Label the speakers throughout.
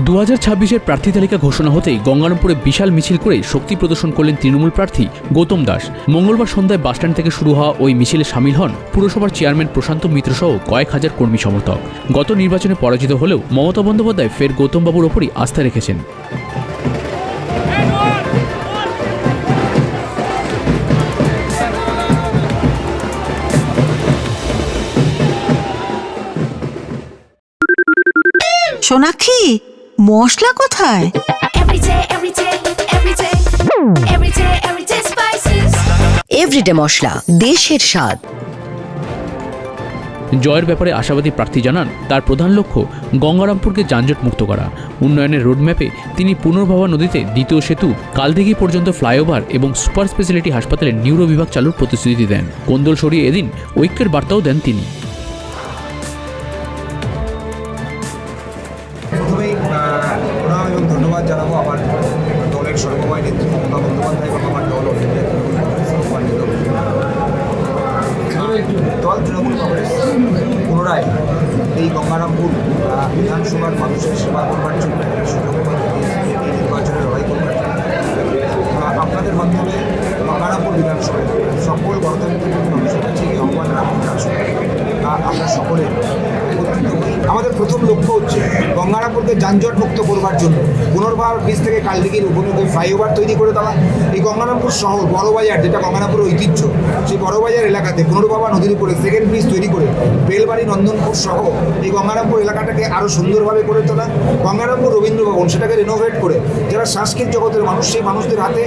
Speaker 1: 2026-এর প্রার্থী তালিকা ঘোষণা হতেই গঙ্গারামপুরে বিশাল মিছিল করে শক্তি প্রদর্শন করলেন তৃণমূল প্রার্থী গৌতম দাস। মঙ্গলবার সন্ধ্যায় বাসস্ট্যান্ড থেকে শুরু হওয়া ওই মিছিলে সামিল হন পুরসভার চেয়ারম্যান প্রশান্ত মিত্র সহ কয়েক হাজার কর্মী সমর্থক। গত নির্বাচনে পরাজিত হলেও মমতা বন্দ্যোপাধ্যায় ফের গৌতমবাবুর ওপরই আস্থা রেখেছেন।
Speaker 2: সোনাক্ষী, মশলা কোথায়?
Speaker 3: এভরিডে মশলা, দেশের স্বাদ।
Speaker 1: জয়ের ব্যাপারে আশাবাদী প্রার্থী জানান তার প্রধান লক্ষ্য গঙ্গারামপুরকে যানজট মুক্ত করা। উন্নয়নের রোডম্যাপে তিনি পুনর্ভবা নদীতে দ্বিতীয় সেতু, কালদিঘি পর্যন্ত ফ্লাইওভার এবং সুপার স্পেশালিটি হাসপাতালের নিউরো বিভাগ চালুর প্রতিশ্রুতি দেন। কোন্দল সরিয়ে এদিন ঐক্যের বার্তাও দেন তিনি।
Speaker 4: প্রথমেই প্রণাম এবং ধন্যবাদ জানাবো আমার দলের সর্বময় নেত্রী মমতা বন্দ্যোপাধ্যায় এবং আমার দল তৃণমূল কংগ্রেস পুনরায় এই গঙ্গারামপুর বিধানসভার মানুষের সেবা করবার জন্য সুযোগ এই নির্বাচনে লড়াই করবার জন্য আপনাদের মাধ্যমে গঙ্গারামপুর বিধানসভায় সকল গণতান্ত্রিক মানুষের কাছে এই আহ্বান রাখতে আমরা সকলে একত্রিত হই। আমাদের প্রথম লক্ষ্য হচ্ছে গঙ্গারামপুরকে যানজট মুক্ত করবার জন্য পুনর্বার ব্রিজ থেকে কালদিঘির উপনদী ফ্লাইওভার তৈরি করে দেওয়া। এই গঙ্গারামপুর শহর বড়বাজার, যেটা গঙ্গারামপুর ঐতিহ্য, সেই বড়বাজার এলাকাতে পুনর্ভবা নদীর উপরে সেকেন্ড ব্রিজ তৈরি করে বেলবাড়ি, নন্দনপুর সহ এই গঙ্গারামপুর এলাকাটাকে আরও সুন্দরভাবে করে তোলা। গঙ্গারামপুর রবীন্দ্র ভবন, সেটাকে রেনোভেট করে যারা সাংস্কৃতিক জগতের মানুষ, সেই মানুষদের হাতে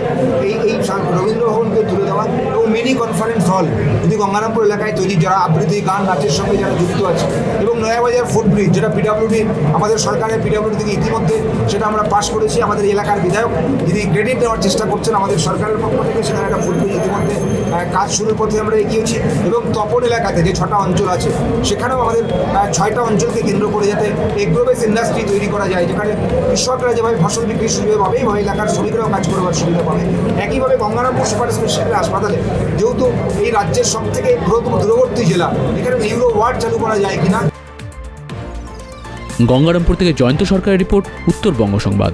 Speaker 4: এই রবীন্দ্র ভবনকে তুলে দেওয়া এবং মিনি কনফারেন্স হল যদি গঙ্গারামপুর এলাকায় তৈরি, যারা আবৃত্তি, গান, নাচের সঙ্গে যারা যুক্ত আছে। এবং নয়াবাজার ফুটব্রিজ, যেটা পিডব্লিউডি আমাদের সরকারের পিডব্লিউডি থেকে ইতিমধ্যে সেটা আমরা পাশ করেছি। আমাদের এলাকার বিধায়ক যিনি ক্রেডিট নেওয়ার চেষ্টা করছেন আমাদের সরকারের পক্ষ থেকে, সেখানে একটা ফুটব্রিজ ইতিমধ্যে কাজ শুরুর পথে আমরা এগিয়েছি। এবং তপন এলাকাতে যে 6টা অঞ্চল আছে, সেখানেও আমাদের 6টা অঞ্চলকে কেন্দ্র করে যাতে এগ্রোবেস ইন্ডাস্ট্রি তৈরি করা যায়, যেখানে কৃষকরা যেভাবে ফসল বিক্রির সুবিধা পাবে, এইভাবে এলাকার শ্রমিকরাও কাজ করবার সুবিধা পাবে। একইভাবে গঙ্গারামপুর সুপার স্পেশালিটি হাসপাতালে যেহেতু এই রাজ্যের সবথেকে বৃহত্তম দূরবর্তী জেলা, এখানে নিউরো ওয়ার্ড চালু করা যায় কিনা।
Speaker 1: গঙ্গারামপুর থেকে জয়ন্ত সরকারের রিপোর্ট, উত্তরবঙ্গ সংবাদ।